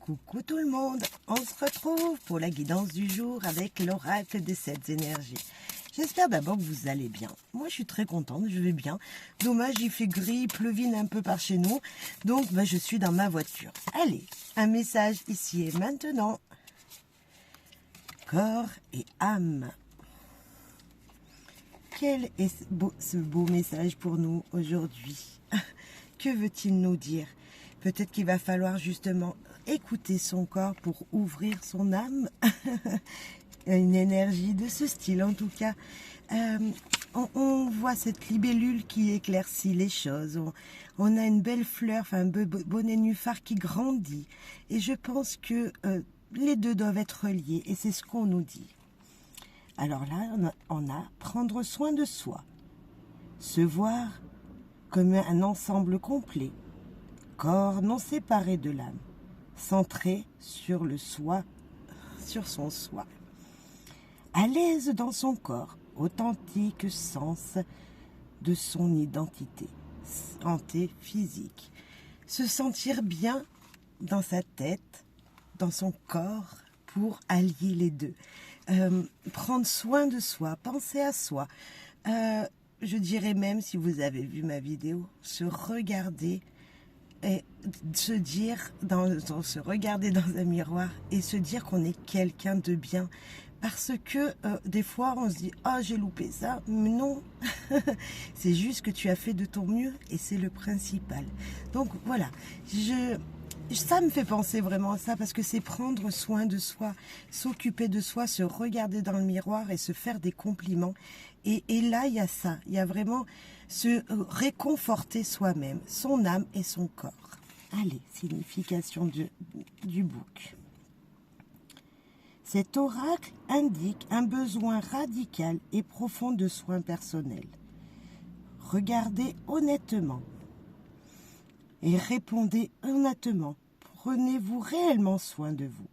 Coucou tout le monde, on se retrouve pour la guidance du jour avec l'oracle des 7 énergies. J'espère d'abord que vous allez bien. Moi je suis très contente, je vais bien. Dommage, il fait gris, il pleuvine un peu par chez nous. Donc je suis dans ma voiture. Allez, un message ici et maintenant. Corps et âme. Quel est ce beau message pour nous aujourd'hui? Que veut-il nous dire? Peut-être qu'il va falloir justement écouter son corps pour ouvrir son âme. Une énergie de ce style en tout cas. On voit cette libellule qui éclaircit les choses. On a une belle fleur, enfin un beau nénuphar qui grandit. Et je pense que les deux doivent être reliés et c'est ce qu'on nous dit. Alors là, on a prendre soin de soi. Se voir comme un ensemble complet. Corps non séparé de l'âme. Centré sur le soi, sur son soi. À l'aise dans son corps, authentique sens de son identité, santé physique. Se sentir bien dans sa tête, dans son corps, pour allier les deux. Prendre soin de soi, penser à soi. Je dirais même, si vous avez vu ma vidéo, se regarder et se dire, se regarder dans un miroir et se dire qu'on est quelqu'un de bien. Parce que des fois, on se dit « Ah, j'ai loupé ça ». Mais non, c'est juste que tu as fait de ton mieux et c'est le principal. Donc voilà, ça me fait penser vraiment à ça parce que c'est prendre soin de soi, s'occuper de soi, se regarder dans le miroir et se faire des compliments. Et là, il y a ça, il y a vraiment se réconforter soi-même, son âme et son corps. Allez, signification du book. Cet oracle indique un besoin radical et profond de soins personnels. Regardez honnêtement et répondez honnêtement. Prenez-vous réellement soin de vous?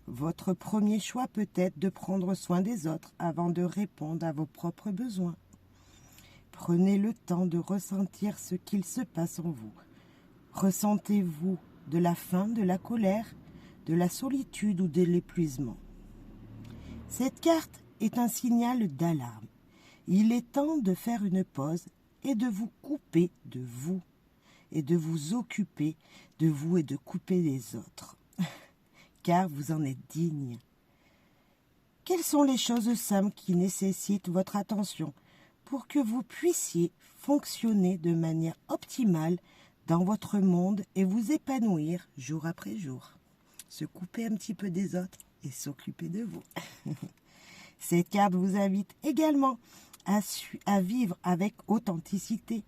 Votre premier choix peut être de prendre soin des autres avant de répondre à vos propres besoins. Prenez le temps de ressentir ce qu'il se passe en vous. Ressentez-vous de la faim, de la colère, de la solitude ou de l'épuisement? Cette carte est un signal d'alarme. Il est temps de faire une pause et de vous couper de vous et de vous occuper de vous et de couper les autres. Car vous en êtes digne. Quelles sont les choses simples qui nécessitent votre attention pour que vous puissiez fonctionner de manière optimale dans votre monde et vous épanouir jour après jour? Se couper un petit peu des autres et s'occuper de vous. Cette carte vous invite également à vivre avec authenticité.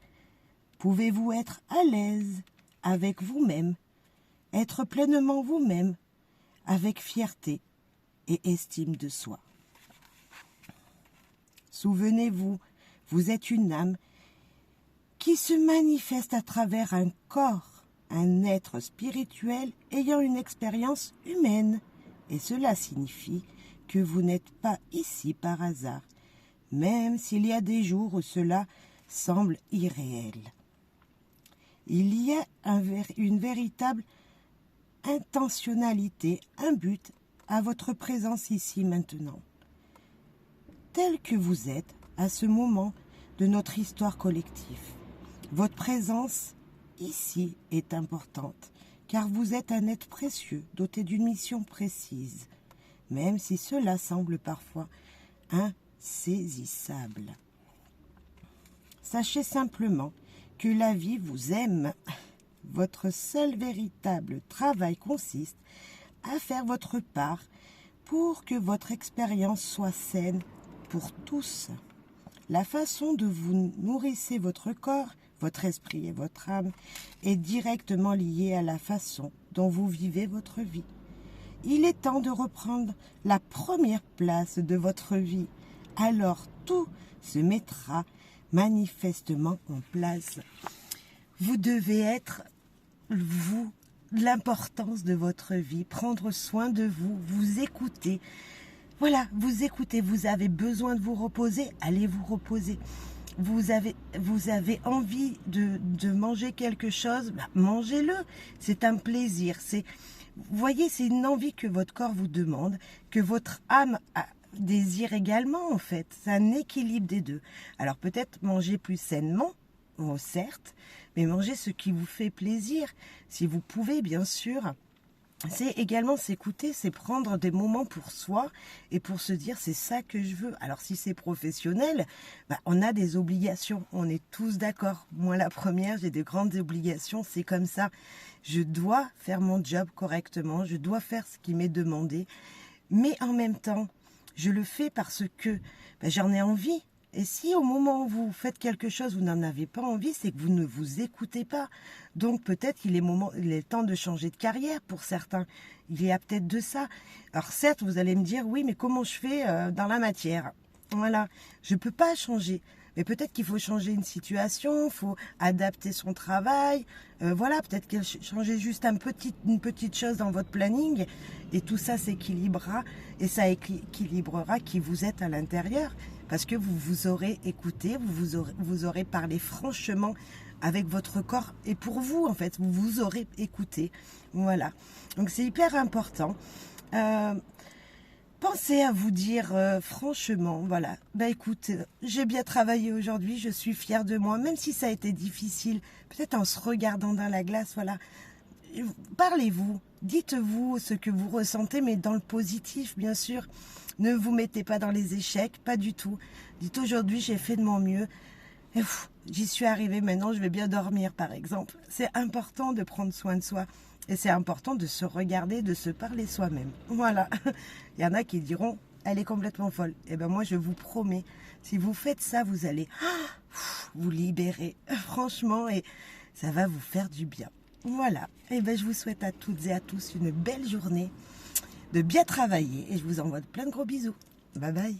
Pouvez-vous être à l'aise avec vous-même, être pleinement vous-même, avec fierté et estime de soi? Souvenez-vous, vous êtes une âme qui se manifeste à travers un corps, un être spirituel ayant une expérience humaine. Et cela signifie que vous n'êtes pas ici par hasard, même s'il y a des jours où cela semble irréel. Il y a une véritable intentionnalité, un but à votre présence ici maintenant. Tel que vous êtes à ce moment de notre histoire collective. Votre présence ici est importante, car vous êtes un être précieux, doté d'une mission précise, même si cela semble parfois insaisissable. Sachez simplement que la vie vous aime. Votre seul véritable travail consiste à faire votre part pour que votre expérience soit saine pour tous. La façon dont vous nourrissez votre corps, votre esprit et votre âme est directement liée à la façon dont vous vivez votre vie. Il est temps de reprendre la première place de votre vie. Alors tout se mettra manifestement en place. Vous devez être, vous, l'importance de votre vie, prendre soin de vous, vous écouter. Voilà, vous écoutez, vous avez besoin de vous reposer, allez vous reposer. vous avez envie de manger quelque chose, bah, mangez-le. C'est un plaisir. Vous voyez, c'est une envie que votre corps vous demande, que votre âme désire également, en fait. C'est un équilibre des deux. Alors peut-être manger plus sainement, bon, certes, mais manger ce qui vous fait plaisir, si vous pouvez, bien sûr. C'est également s'écouter, c'est prendre des moments pour soi et pour se dire c'est ça que je veux. Alors si c'est professionnel, bah, on a des obligations, on est tous d'accord. Moi la première, j'ai des grandes obligations, c'est comme ça. Je dois faire mon job correctement, je dois faire ce qui m'est demandé, mais en même temps, je le fais parce que bah, j'en ai envie. Et si au moment où vous faites quelque chose, vous n'en avez pas envie, c'est que vous ne vous écoutez pas. Donc peut-être qu'il est temps de changer de carrière pour certains. Il y a peut-être de ça. Alors certes, vous allez me dire, oui, mais comment je fais dans la matière? Voilà, je ne peux pas changer. Mais peut-être qu'il faut changer une situation, il faut adapter son travail. Voilà, peut-être qu'il faut changer juste une petite chose dans votre planning. Et tout ça s'équilibrera. Et ça équilibrera qui vous êtes à l'intérieur. Parce que vous vous aurez écouté, vous aurez parlé franchement avec votre corps. Et pour vous, en fait, vous vous aurez écouté. Voilà. Donc c'est hyper important. Pensez à vous dire franchement, voilà, bah écoute, j'ai bien travaillé aujourd'hui, je suis fière de moi, même si ça a été difficile, peut-être en se regardant dans la glace, voilà. Parlez-vous, dites-vous ce que vous ressentez, mais dans le positif, bien sûr. Ne vous mettez pas dans les échecs, pas du tout. Dites aujourd'hui, j'ai fait de mon mieux. J'y suis arrivée, maintenant je vais bien dormir, par exemple. C'est important de prendre soin de soi. Et c'est important de se regarder, de se parler soi-même. Voilà. Il y en a qui diront, elle est complètement folle. Eh bien moi, je vous promets, si vous faites ça, vous allez vous libérer, franchement, et ça va vous faire du bien. Voilà. Et bien je vous souhaite à toutes et à tous une belle journée, de bien travailler, et je vous envoie plein de gros bisous. Bye bye.